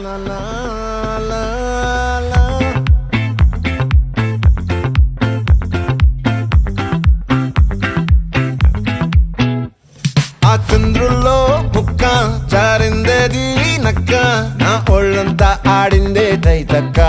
la la la la. ఆ చంద్రుల్లో ముక్క జారిందేది నక్క నా ఒళ్ళంతా ఆడిందే తైతక్క